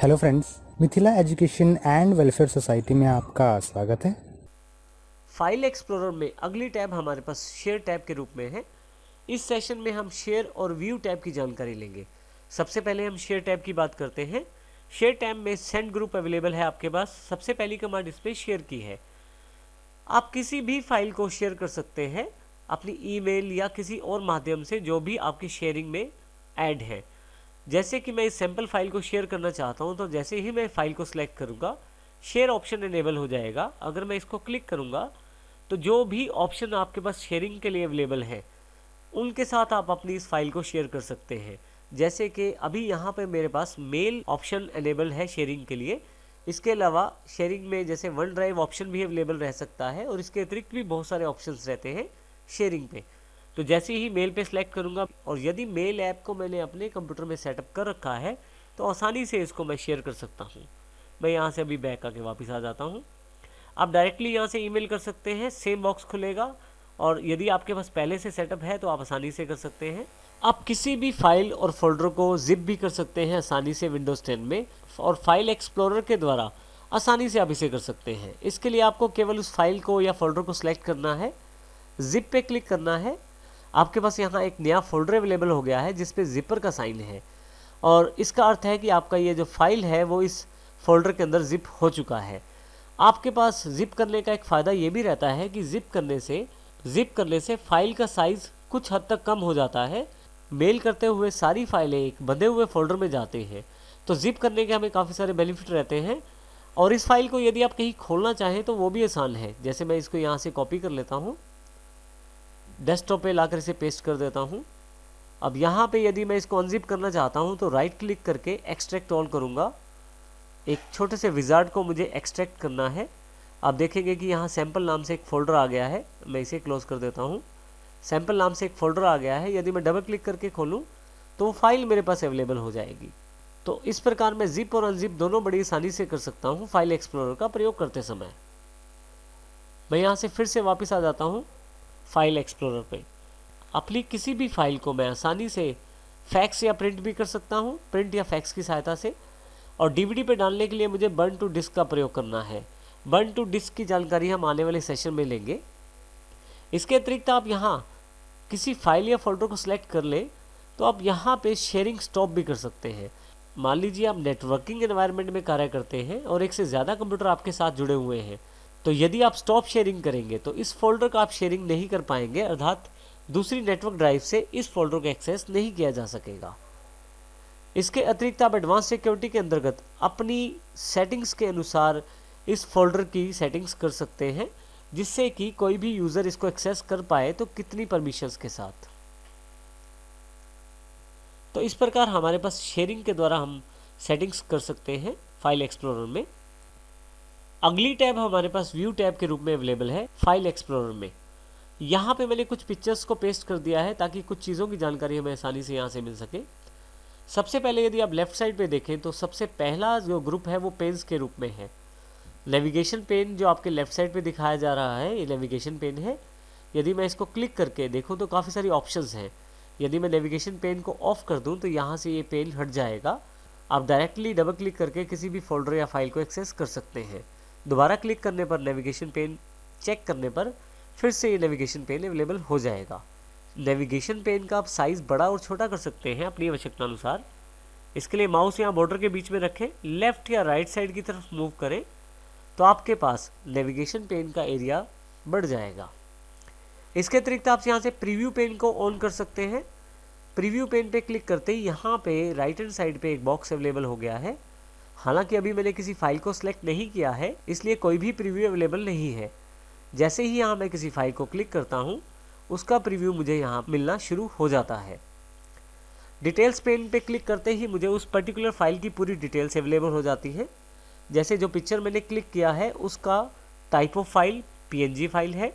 Hello friends, Mithila education and welfare society में आपका स्वागत है। फाइल एक्सप्लोरर में अगली टैब हमारे पास शेयर टैब के रूप में है। इस सेशन में हम शेयर और व्यू टैब की जानकारी लेंगे। सबसे पहले हम शेयर टैब की बात करते हैं। शेयर टैब में सेंड ग्रुप अवेलेबल है आपके पास। सबसे पहली कमांड इस पर शेयर की है। आप किसी भी फाइल को शेयर कर सकते हैं अपनी ईमेल या किसी और माध्यम से जो भी आपकी शेयरिंग में ऐड है। जैसे कि मैं इस सैम्पल फाइल को शेयर करना चाहता हूं, तो जैसे ही मैं फाइल को सिलेक्ट करूंगा शेयर ऑप्शन इनेबल हो जाएगा। अगर मैं इसको क्लिक करूंगा तो जो भी ऑप्शन आपके पास शेयरिंग के लिए अवेलेबल है उनके साथ आप अपनी इस फाइल को शेयर कर सकते हैं। जैसे कि अभी यहाँ पे मेरे पास मेल ऑप्शन अवेलेबल है शेयरिंग के लिए। इसके अलावा शेयरिंग में जैसे वन ड्राइव ऑप्शन भी अवेलेबल रह सकता है और इसके अतिरिक्त भी बहुत सारे ऑप्शंस रहते हैं शेयरिंग पे। तो जैसे ही मेल पे सिलेक्ट करूंगा और यदि मेल ऐप को मैंने अपने कंप्यूटर में सेटअप कर रखा है तो आसानी से इसको मैं शेयर कर सकता हूँ। मैं यहाँ से अभी बैक आके वापस आ जाता हूँ। आप डायरेक्टली यहाँ से ईमेल कर सकते हैं, सेम बॉक्स खुलेगा और यदि आपके पास पहले से सेटअप है तो आप आसानी से कर सकते हैं। आप किसी भी फाइल और फोल्डर को जिप भी कर सकते हैं आसानी से विंडोज 10 में, और फाइल एक्सप्लोरर के द्वारा आसानी से आप इसे कर सकते हैं। इसके लिए आपको केवल उस फाइल को या फोल्डर को सिलेक्ट करना है, जिप पे क्लिक करना है। आपके पास यहाँ एक नया फोल्डर अवेलेबल हो गया है जिसपे जिपर का साइन है और इसका अर्थ है कि आपका ये जो फाइल है वो इस फोल्डर के अंदर जिप हो चुका है। आपके पास जिप करने का एक फ़ायदा ये भी रहता है कि जिप करने से फाइल का साइज़ कुछ हद तक कम हो जाता है। मेल करते हुए सारी फाइलें एक बंधे हुए फोल्डर में जाते हैं, तो जिप करने के हमें काफ़ी सारे बेनिफिट रहते हैं। और इस फाइल को यदि आप कहीं खोलना चाहें तो वो भी आसान है। जैसे मैं इसको यहाँ से कॉपी कर लेता हूँ, डेस्कटॉप पे लाकर इसे पेस्ट कर देता हूँ। अब यहाँ पे यदि मैं इसको अनजिप करना चाहता हूँ तो राइट क्लिक करके एक्सट्रैक्ट ऑल करूँगा। एक छोटे से विजार्ड को मुझे एक्सट्रैक्ट करना है। आप देखेंगे कि यहाँ सैम्पल नाम से एक फ़ोल्डर आ गया है। मैं इसे क्लोज कर देता हूँ। सैम्पल नाम से एक फ़ोल्डर आ गया है। यदि मैं डबल क्लिक करके खोलूँ तो वो फाइल मेरे पास अवेलेबल हो जाएगी। तो इस प्रकार मैं जिप और अनजिप दोनों बड़ी आसानी से कर सकता हूँ फाइल एक्सप्लोरर का प्रयोग करते समय। मैं यहाँ से फिर से वापस आ जाता हूँ फाइल एक्सप्लोरर पे। अपनी किसी भी फाइल को मैं आसानी से फैक्स या प्रिंट भी कर सकता हूँ, प्रिंट या फैक्स की सहायता से। और डीवीडी पे डालने के लिए मुझे बर्न टू डिस्क का प्रयोग करना है। बर्न टू डिस्क की जानकारी हम आने वाले सेशन में लेंगे। इसके अतिरिक्त आप यहाँ किसी फाइल या फोल्डर को सिलेक्ट कर लें तो आप यहाँ पे शेयरिंग स्टॉप भी कर सकते हैं। मान लीजिए आप नेटवर्किंग एनवायरनमेंट में कार्य करते हैं और एक से ज़्यादा कंप्यूटर आपके साथ जुड़े हुए हैं, तो यदि आप स्टॉप शेयरिंग करेंगे तो इस फोल्डर का आप शेयरिंग नहीं कर पाएंगे, अर्थात दूसरी नेटवर्क ड्राइव से इस फोल्डर को एक्सेस नहीं किया जा सकेगा। इसके अतिरिक्त आप एडवांस सिक्योरिटी के अंतर्गत अपनी सेटिंग्स के अनुसार इस फोल्डर की सेटिंग्स कर सकते हैं, जिससे कि कोई भी यूज़र इसको एक्सेस कर पाए तो कितनी परमिशंस के साथ। तो इस प्रकार हमारे पास शेयरिंग के द्वारा हम सेटिंग्स कर सकते हैं फाइल एक्सप्लोरर में। अगली टैब हमारे पास व्यू टैब के रूप में अवेलेबल है फाइल एक्सप्लोरर में। यहाँ पे मैंने कुछ पिक्चर्स को पेस्ट कर दिया है ताकि कुछ चीज़ों की जानकारी हमें आसानी से यहाँ से मिल सके। सबसे पहले यदि आप लेफ्ट साइड पे देखें तो सबसे पहला जो ग्रुप है वो पेन्स के रूप में है। नेविगेशन पेन जो आपके लेफ्ट साइड पे दिखाया जा रहा है ये नेविगेशन पेन है। यदि मैं इसको क्लिक करके देखूँ तो काफ़ी सारी ऑप्शंस हैं। यदि मैं नेविगेशन पेन को ऑफ कर दूँ तो यहाँ से ये पेन हट जाएगा। आप डायरेक्टली डबल क्लिक करके किसी भी फोल्डर या फाइल को एक्सेस कर सकते हैं। दोबारा क्लिक करने पर नेविगेशन पेन चेक करने पर फिर से ये नेविगेशन पेन अवेलेबल हो जाएगा। नेविगेशन पेन का आप साइज़ बड़ा और छोटा कर सकते हैं अपनी आवश्यकता अनुसार। इसके लिए माउस यहाँ बॉर्डर के बीच में रखें, लेफ़्ट या राइट साइड की तरफ मूव करें तो आपके पास नेविगेशन पेन का एरिया बढ़ जाएगा। इसके अतिरिक्त आप यहाँ से प्रीव्यू पेन को ऑन कर सकते हैं। प्रीव्यू पेन पे क्लिक करते ही यहाँ पे राइट हैंड साइड पे एक बॉक्स अवेलेबल हो गया है। हालांकि अभी मैंने किसी फाइल को सिलेक्ट नहीं किया है, इसलिए कोई भी प्रीव्यू अवेलेबल नहीं है। जैसे ही यहाँ मैं किसी फाइल को क्लिक करता हूँ उसका प्रीव्यू मुझे यहाँ मिलना शुरू हो जाता है। डिटेल्स पेन पे क्लिक करते ही मुझे उस पर्टिकुलर फाइल की पूरी डिटेल्स अवेलेबल हो जाती है। जैसे जो पिक्चर मैंने क्लिक किया है उसका type of file PNG file है,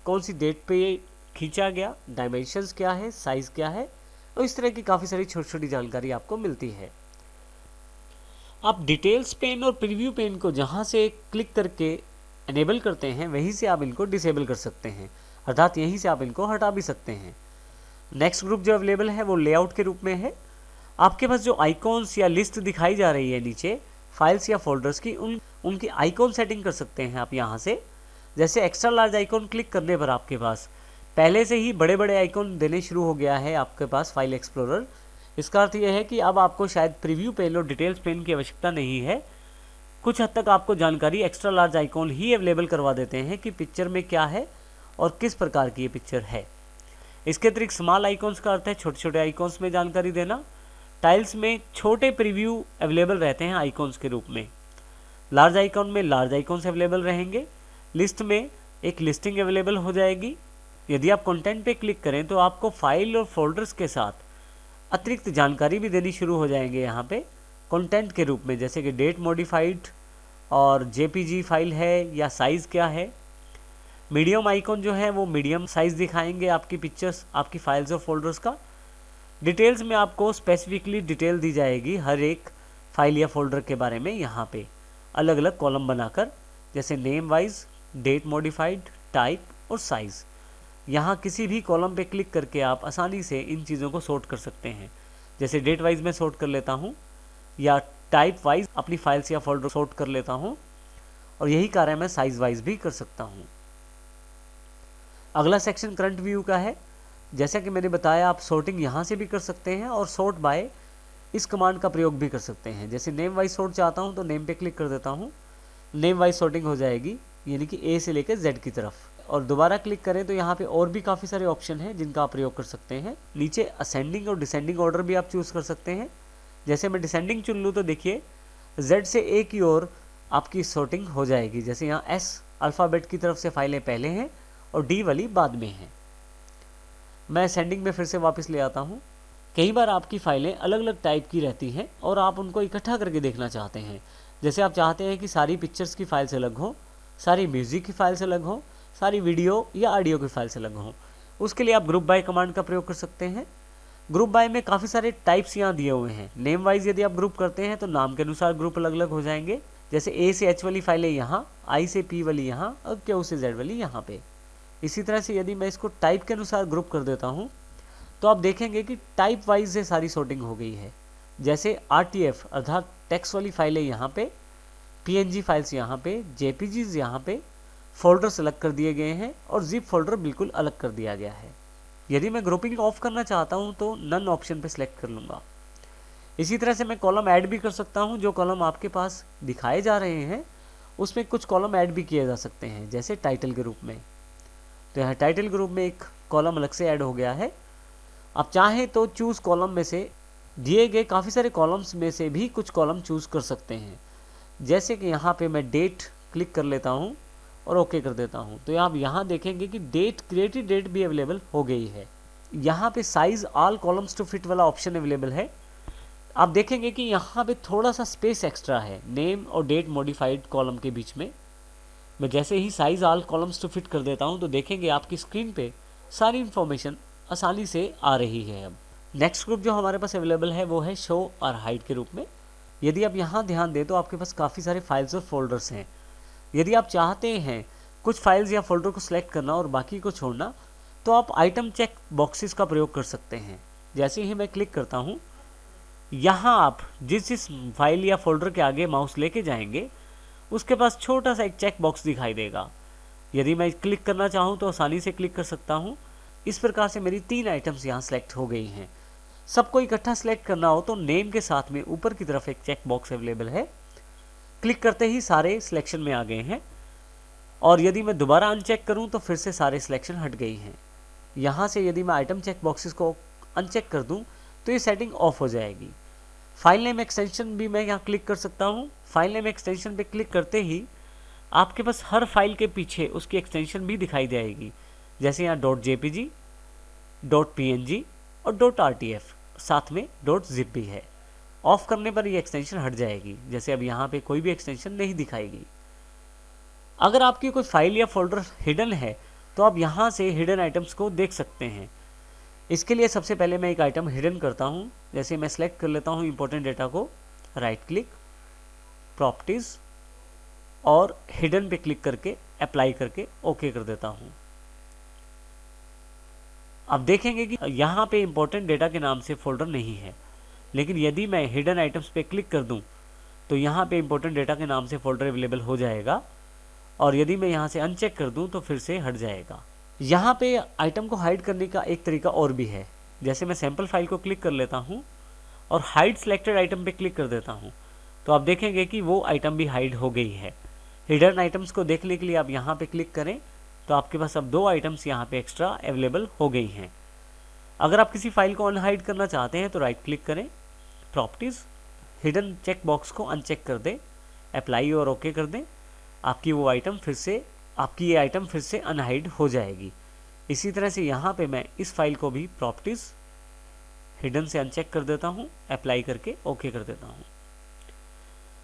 कौन सी डेट पे ये खींचा गया, डायमेंशंस क्या है, साइज़ क्या है, और इस तरह की काफ़ी सारी छोटी छोटी जानकारी आपको मिलती है। आप डिटेल्स पेन और प्रीव्यू पेन को जहाँ से क्लिक करके इनेबल करते हैं वहीं से आप इनको डिसेबल कर सकते हैं, अर्थात यहीं से आप इनको हटा भी सकते हैं। नेक्स्ट ग्रुप जो अवेलेबल है वो लेआउट के रूप में है। आपके पास जो आइकॉन्स या लिस्ट दिखाई जा रही है नीचे, फाइल्स या फोल्डर्स की उनकी आइकॉन सेटिंग कर सकते हैं आप यहाँ से। जैसे एक्स्ट्रा लार्ज आइकॉन क्लिक करने पर आपके पास पहले से ही बड़े बड़े आइकॉन देने शुरू हो गया है आपके पास फाइल एक्सप्लोरर। इसका अर्थ यह है कि अब आपको शायद प्रीव्यू पेन और डिटेल्स पेन की आवश्यकता नहीं है। कुछ हद तक आपको जानकारी एक्स्ट्रा लार्ज आइकॉन ही अवेलेबल करवा देते हैं कि पिक्चर में क्या है और किस प्रकार की ये पिक्चर है। इसके अतिरिक्त स्मॉल आइकॉन्स का अर्थ है छोटे छोटे आइकॉन्स में जानकारी देना। टाइल्स में छोटे प्रीव्यू अवेलेबल रहते हैं आइकॉन्स के रूप में। लार्ज आइकॉन में लार्ज आइकॉन्स अवेलेबल रहेंगे। लिस्ट में एक लिस्टिंग अवेलेबल हो जाएगी। यदि आप कंटेंट पे क्लिक करें तो आपको फाइल और फोल्डर्स के साथ अतिरिक्त जानकारी भी देनी शुरू हो जाएंगे यहाँ पे कंटेंट के रूप में, जैसे कि डेट मॉडिफाइड और जेपीजी फाइल है या साइज़ क्या है। मीडियम आइकॉन जो है वो मीडियम साइज़ दिखाएंगे आपकी पिक्चर्स, आपकी फाइल्स और फोल्डर्स का। डिटेल्स में आपको स्पेसिफिकली डिटेल दी जाएगी हर एक फाइल या फोल्डर के बारे में, यहाँ पे अलग अलग कॉलम बनाकर, जैसे name wise, date modified, type और साइज़। यहाँ किसी भी कॉलम पे क्लिक करके आप आसानी से इन चीज़ों को सॉर्ट कर सकते हैं। जैसे डेट वाइज में सॉर्ट कर लेता हूँ या टाइप वाइज अपनी फाइल्स या फोल्डर सॉर्ट कर लेता हूँ, और यही कार्य मैं साइज़ वाइज भी कर सकता हूँ। अगला सेक्शन करंट व्यू का है। जैसा कि मैंने बताया, आप सॉर्टिंग यहाँ से भी कर सकते हैं और सॉर्ट बाय इस कमांड का प्रयोग भी कर सकते हैं। जैसे नेम वाइज सॉर्ट चाहता हूँ तो नेम पे क्लिक कर देता हूँ, नेम वाइज सॉर्टिंग हो जाएगी, यानी कि ए से लेकर जेड की तरफ। और दोबारा क्लिक करें तो यहाँ पे और भी काफ़ी सारे ऑप्शन हैं जिनका आप प्रयोग कर सकते हैं। नीचे असेंडिंग और डिसेंडिंग ऑर्डर भी आप चूज़ कर सकते हैं। जैसे मैं डिसेंडिंग चुन लूँ तो देखिए जेड से ए की ओर आपकी सॉर्टिंग हो जाएगी। जैसे यहाँ एस अल्फ़ाबेट की तरफ से फाइलें पहले हैं और डी वाली बाद में हैं। मैं असेंडिंग में फिर से वापस ले आता हूँ। कई बार आपकी फ़ाइलें अलग अलग टाइप की रहती हैं और आप उनको इकट्ठा करके देखना चाहते हैं। जैसे आप चाहते हैं कि सारी पिक्चर्स की फाइल्स अलग हो, सारी म्यूज़िक की फाइल्स अलग हो, सारी वीडियो या ऑडियो की फाइल्स अलग हो। उसके लिए आप ग्रुप बाय कमांड का प्रयोग कर सकते हैं। ग्रुप बाय में काफ़ी सारे टाइप्स यहाँ दिए हुए हैं। नेम वाइज यदि आप ग्रुप करते हैं तो नाम के अनुसार ग्रुप अलग अलग हो जाएंगे। जैसे ए से एच वाली फाइलें यहाँ, आई से पी वाली यहाँ और क्यू से जेड वाली यहाँ पे। इसी तरह से यदि मैं इसको टाइप के अनुसार ग्रुप कर देता हूँ तो आप देखेंगे कि टाइप वाइज से सारी सॉर्टिंग हो गई है। जैसे RTF अर्थात टेक्स्ट वाली फाइलें यहाँ पे, PNG फाइल्स यहाँ पे, JPGs यहाँ पे, फोल्डर्स अलग कर दिए गए हैं और जिप फोल्डर बिल्कुल अलग कर दिया गया है। यदि मैं ग्रुपिंग ऑफ करना चाहता हूँ तो नन ऑप्शन पे सिलेक्ट कर लूँगा। इसी तरह से मैं कॉलम ऐड भी कर सकता हूँ। जो कॉलम आपके पास दिखाए जा रहे हैं उसमें कुछ कॉलम ऐड भी किए जा सकते हैं, जैसे टाइटल के रूप में। तो यहाँ टाइटल ग्रुप में एक कॉलम अलग से ऐड हो गया है। आप चाहें तो चूज़ कॉलम में से दिए गए काफ़ी सारे कॉलम्स में से भी कुछ कॉलम चूज़ कर सकते हैं। जैसे कि यहाँ पे मैं डेट क्लिक कर लेता हूँ और ओके कर देता हूँ, तो आप यहाँ देखेंगे कि डेट, क्रिएटेड डेट भी अवेलेबल हो गई है। यहाँ पे size all columns to fit वाला ऑप्शन अवेलेबल है। आप देखेंगे कि यहाँ पे थोड़ा सा स्पेस एक्स्ट्रा है नेम और डेट मॉडिफाइड कॉलम के बीच में। मैं जैसे ही size all columns to fit कर देता हूँ तो देखेंगे आपकी स्क्रीन पे सारी इन्फॉर्मेशन आसानी से आ रही है। अब नेक्स्ट ग्रुप जो हमारे पास अवेलेबल है वो है शो और हाइड के रूप में। यदि आप यहाँ ध्यान दें तो आपके पास काफ़ी सारे फाइल्स और फोल्डर्स हैं। यदि आप चाहते हैं कुछ फाइल्स या फोल्डर को सिलेक्ट करना और बाकी को छोड़ना तो आप आइटम चेक बॉक्सेस का प्रयोग कर सकते हैं। जैसे ही मैं क्लिक करता हूँ, यहाँ आप जिस फाइल या फोल्डर के आगे माउस लेके जाएंगे उसके पास छोटा सा एक चेक बॉक्स दिखाई देगा। यदि मैं क्लिक करना चाहूँ तो आसानी से क्लिक कर सकता हूँ। इस प्रकार से मेरी 3 आइटम्स यहाँ सेलेक्ट हो गई हैं। सबको इकट्ठा सेलेक्ट करना हो तो नेम के साथ में ऊपर की तरफ एक चेक बॉक्स अवेलेबल है। क्लिक करते ही सारे सिलेक्शन में आ गए हैं, और यदि मैं दोबारा अनचेक करूं तो फिर से सारे सिलेक्शन हट गई हैं। यहाँ से यदि मैं आइटम चेक बॉक्सेस को अनचेक कर दूं तो ये सेटिंग ऑफ हो जाएगी। फाइल नेम एक्सटेंशन भी मैं यहाँ क्लिक कर सकता हूँ। फाइल नेम एक्सटेंशन पे क्लिक करते ही आपके पास हर फाइल के पीछे उसकी एक्सटेंशन भी दिखाई जाएगी। जैसे यहाँ .jpg, .png और .rtf, साथ में .zip भी है। ऑफ करने पर ये एक्सटेंशन हट जाएगी। जैसे अब यहाँ पे कोई भी एक्सटेंशन नहीं दिखाएगी। अगर आपकी कोई फाइल या फोल्डर हिडन है तो आप यहाँ से हिडन आइटम्स को देख सकते हैं। इसके लिए सबसे पहले मैं एक आइटम हिडन करता हूँ। जैसे मैं सेलेक्ट कर लेता हूँ इंपॉर्टेंट डेटा को, राइट क्लिक, प्रॉपर्टीज़ और हिडन पे क्लिक करके अप्लाई करके ओके कर देता हूँ। अब देखेंगे कि यहाँ पे इंपॉर्टेंट डेटा के नाम से फोल्डर नहीं है, लेकिन यदि मैं हिडन आइटम्स पे क्लिक कर दूँ तो यहाँ पे इंपॉर्टेंट डेटा के नाम से फोल्डर अवेलेबल हो जाएगा, और यदि मैं यहाँ से अनचेक कर दूँ तो फिर से हट जाएगा। यहाँ पे आइटम को हाइड करने का एक तरीका और भी है। जैसे मैं सैम्पल फाइल को क्लिक कर लेता हूँ और हाइड सिलेक्टेड आइटम पे क्लिक कर देता हूँ, तो आप देखेंगे कि वो आइटम भी हाइड हो गई है। हिडन आइटम्स को देखने के लिए आप यहाँ पे क्लिक करें तो आपके पास अब 2 आइटम्स यहाँ पे एक्स्ट्रा अवेलेबल हो गई हैं। अगर आप किसी फाइल को अनहाइड करना चाहते हैं तो राइट क्लिक करें, प्रॉपर्टीज़, हिडन चेक बॉक्स को अनचेक कर दें, अप्लाई और ओके कर दें। आपकी ये आइटम फिर से अनहाइड हो जाएगी। इसी तरह से यहाँ पे मैं इस फाइल को भी प्रॉपर्टीज़, हिडन से अनचेक कर देता हूँ, अप्लाई करके ओके कर देता हूँ।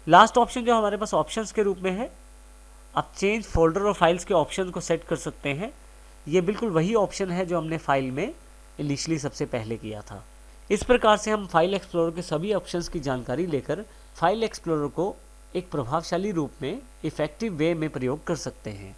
लास्ट ऑप्शन जो हमारे पास ऑप्शंस के रूप में है, आप चेंज फोल्डर और फाइल्स के ऑप्शन को सेट कर सकते हैं। ये बिल्कुल वही ऑप्शन है जो हमने फाइल में इनिशियली सबसे पहले किया था। इस प्रकार से हम फाइल एक्सप्लोरर के सभी ऑप्शंस की जानकारी लेकर फाइल एक्सप्लोरर को एक प्रभावशाली रूप में इफेक्टिव वे में प्रयोग कर सकते हैं।